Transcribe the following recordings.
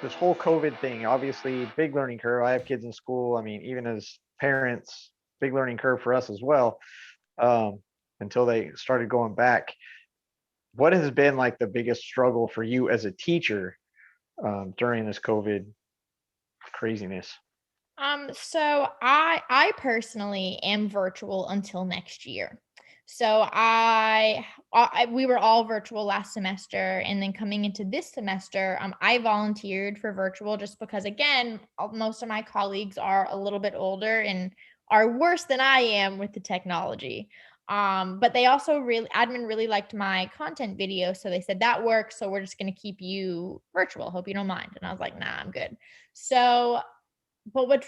this whole COVID thing, obviously big learning curve. I have kids in school. I mean, even as parents, big learning curve for us as well. Um, until they started going back. What has been like the biggest struggle for you as a teacher during this COVID craziness? So I personally am virtual until next year. So we were all virtual last semester, and then coming into this semester, I volunteered for virtual just because, again, most of my colleagues are a little bit older and are worse than I am with the technology. But they also admin really liked my content video, so they said that works. So we're just gonna keep you virtual. Hope you don't mind. And I was like, nah, I'm good. So but what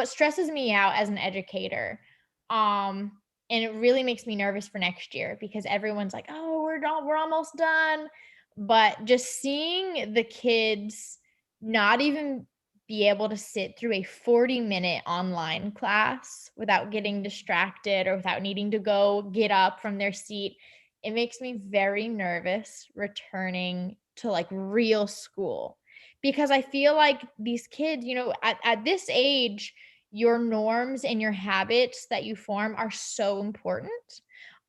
stresses me out as an educator, um, and it really makes me nervous for next year because everyone's like, "Oh, we're almost done." But just seeing the kids not even be able to sit through a 40-minute online class without getting distracted or without needing to go get up from their seat, it makes me very nervous returning to, like, real school because I feel like these kids, at this age, your norms and your habits that you form are so important.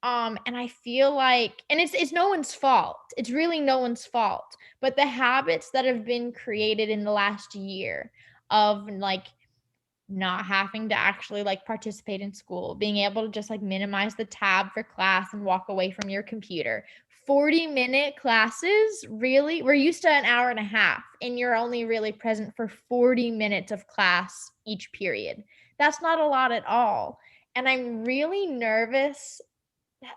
And I feel like, and it's no one's fault. It's really no one's fault. But the habits that have been created in the last year of like not having to actually like participate in school, being able to just like minimize the tab for class and walk away from your computer. 40-minute classes, really? We're used to an hour and a half, and you're only really present for 40 minutes of class each period. That's not a lot at all. And I'm really nervous that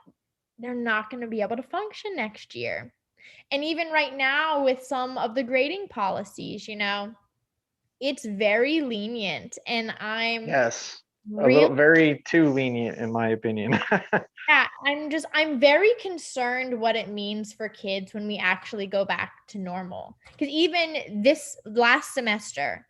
they're not going to be able to function next year. And even right now, with some of the grading policies, it's very lenient, and I'm Yes, a really little very too lenient in my opinion. yeah, I'm very concerned what it means for kids when we actually go back to normal. Because even this last semester,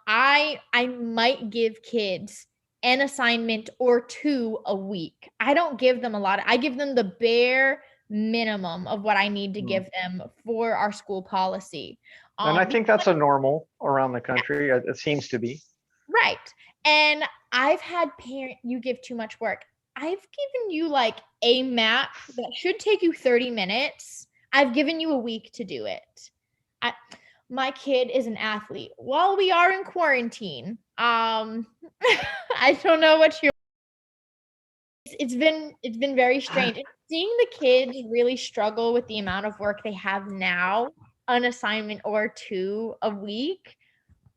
I might give kids an assignment or two a week. I don't give them a lot. I give them the bare minimum of what I need to Mm. give them for our school policy. And I Because think that's a normal around the country. It seems to be. right. And I've had you give too much work. I've given you like a map that should take you 30 minutes. I've given you a week to do it. I, my kid is an athlete. While we are in quarantine, I don't know what you it's been very strange. And seeing the kids really struggle with the amount of work they have now, an assignment or two a week,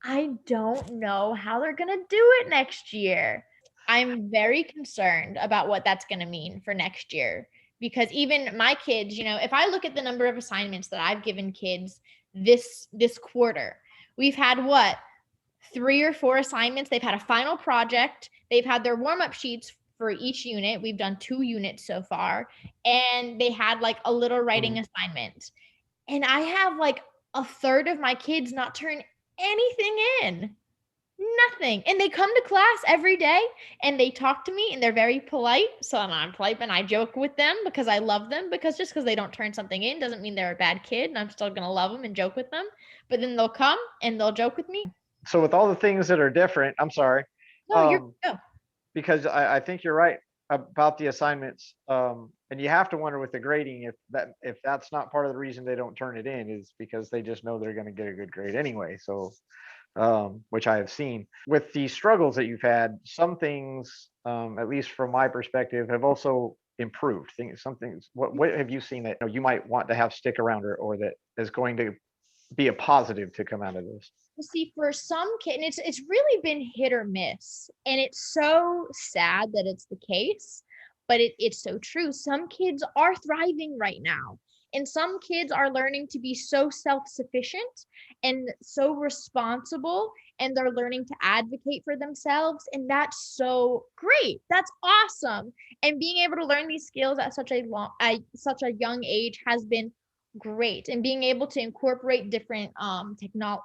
I don't know how they're gonna do it next year. I'm very concerned about what that's gonna mean for next year because even my kids, if I look at the number of assignments that I've given kids this quarter, we've had what? 3 or 4 assignments. They've had a final project. They've had their warm-up sheets for each unit. We've done 2 units so far, and they had like a little writing Mm. assignment. And I have like a third of my kids not turn anything in. Nothing. And they come to class every day and they talk to me and they're very polite. So I'm polite and I joke with them because I love them because just because they don't turn something in doesn't mean they're a bad kid and I'm still going to love them and joke with them. But then they'll come and they'll joke with me. So with all the things that are different, I'm sorry. No, you're Um, no. because I think you're right about the assignments. And you have to wonder with the grading if that's not part of the reason they don't turn it in is because they just know they're going to get a good grade anyway. So which I have seen. With the struggles that you've had, some things, at least from my perspective, have also improved. Things, some things. What have you seen that you might want to have stick around or that is going to be a positive to come out of this? See, for some kids, and it's really been hit or miss, and it's so sad that it's the case, but it's so true. Some kids are thriving right now, and some kids are learning to be so self-sufficient and so responsible, and they're learning to advocate for themselves, and that's so great. That's awesome. And being able to learn these skills at such a young age has been great, and being able to incorporate different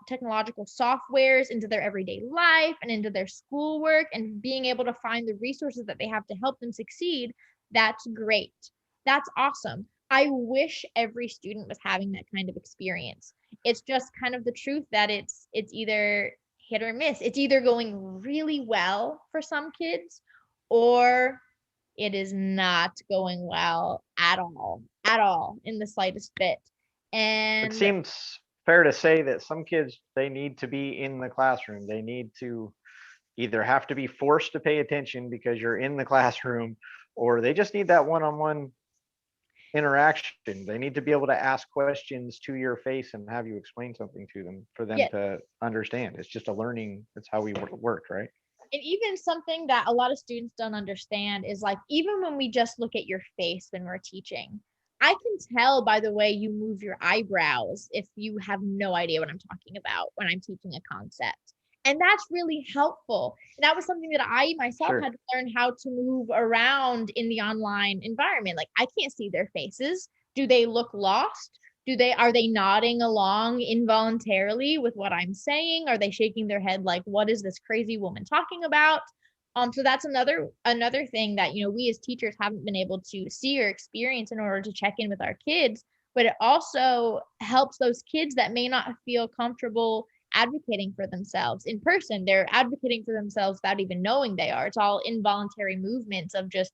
technological softwares into their everyday life and into their schoolwork and being able to find the resources that they have to help them succeed, that's great. That's awesome. I wish every student was having that kind of experience. It's just kind of the truth that it's either hit or miss. It's either going really well for some kids, or it is not going well at all, in the slightest bit. It And seems fair to say that some kids, they need to be in the classroom. They need to either have to be forced to pay attention because you're in the classroom, or they just need that one-on-one interaction. They need to be able to ask questions to your face and have you explain something to them for them yeah, to understand. It's just a learning. That's how we work, right? and even something that a lot of students don't understand is like, even when we just look at your face when we're teaching, I can tell by the way you move your eyebrows if you have no idea what I'm talking about when I'm teaching a concept. And that's really helpful. And that was something that I myself Sure. had to learn how to move around in the online environment. Like, I can't see their faces. Do they look lost? Are they nodding along involuntarily with what I'm saying? Are they shaking their head like, what is this crazy woman talking about? So that's another thing that, we as teachers haven't been able to see or experience in order to check in with our kids. But it also helps those kids that may not feel comfortable advocating for themselves in person. They're advocating for themselves without even knowing they are. It's all involuntary movements of just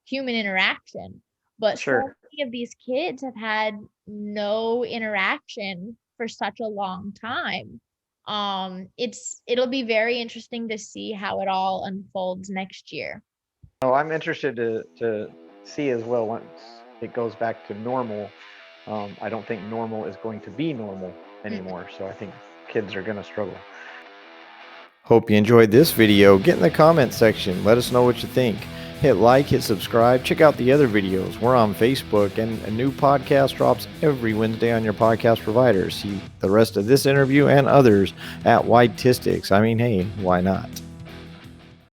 human interaction. But so Sure. many of these kids have had no interaction for such a long time. It'll be very interesting to see how it all unfolds next year. Oh, I'm interested to see as well once it goes back to normal. I don't think normal is going to be normal anymore. So I think kids are going to struggle. Hope you enjoyed this video. Get in the comment section. Let us know what you think. Hit like, hit subscribe. Check out the other videos. We're on Facebook, and a new podcast drops every Wednesday on your podcast provider. See the rest of this interview and others at Y-TiSTiCS. I mean, hey, why not?